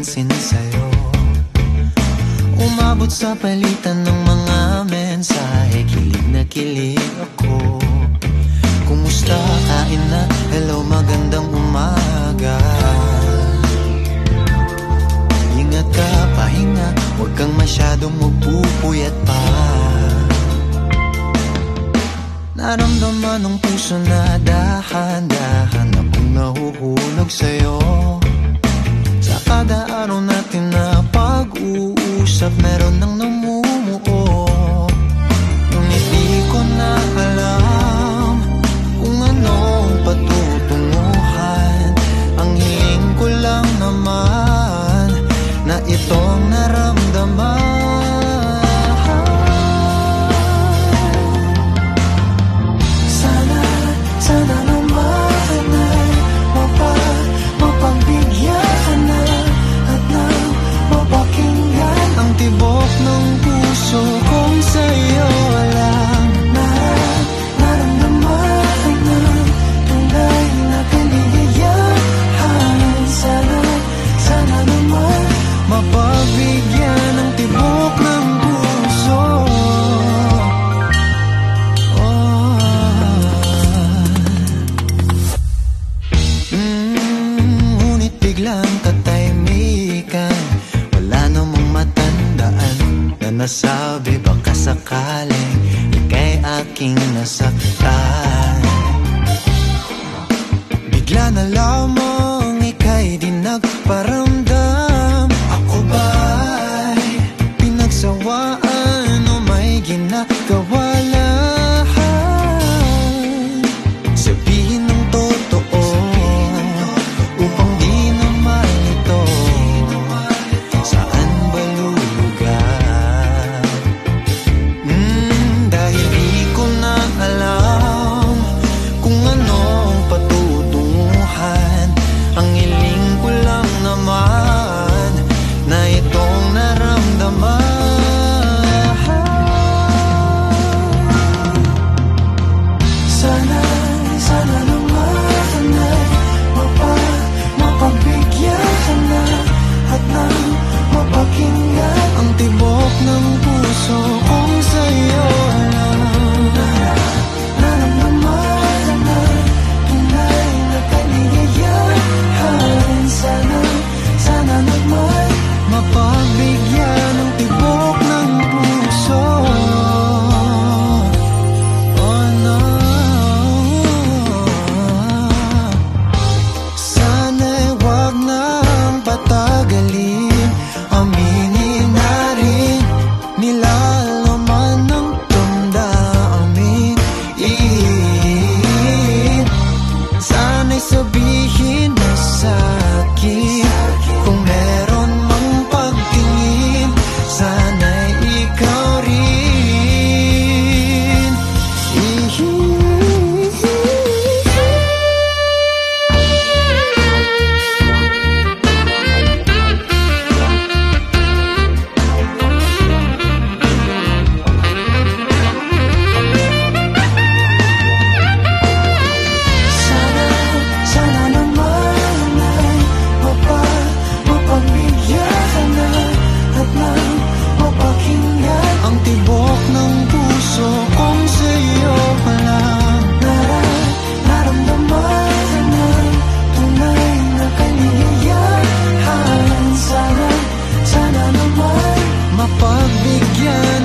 napansin sa'yo. Umabot sa palitan ng mga mensahe, kilig na kilig ako. Kumusta, kain na, hello, magandang umaga. Ingat ka, pahinga, huwag kang masyadong magpupuyat pa. Naramdaman ng puso na dahan-dahan akong nahuhulog sa'yo. Sa kada araw natin na pag-uusap, meron nang namumuo. Ngunit di ko na alam kung anong patutunguhan. Ang hiling ko lang naman na itong naramdaman. Sana naman ay mapagbigyan ka na at nang mapakinggan ang tibok ng puso kong sa'yo lang naramdaman ng tunay na kaligayahan. Sana naman mapagbigyan ng tibok ng puso. Biglang katahimikan, wala namang matandaan na nasabi baka sakaling ika'y aking nasaktan. Bigla na lamang ika'y di nagparamdam. Ako ba'y pinagsawaan o may ginagawa lang? Sabihin ng totoo upang di na itong naramdaman. Sana naman ay mapagbigyan ka na at nang mapakinggan ang tibok ng puso kong sa'yo lang naramdaman na tunay na kaligayahan. Sana naman mapagbigyan ng tibok ng puso. Oh no. Sana'y wag nang patagalin, aminin na rin nilalaman ng damdamin. Sana'y sabihin na sa'kin kung meron mang pagtingin, sana'y ikaw rin. Sana naman ay mapagbigyan ka na at nang mapakinggan ang tibok ng puso kong sa'yo lang naramdaman ng tunay na kaligayahan. Sana naman mapagbigyan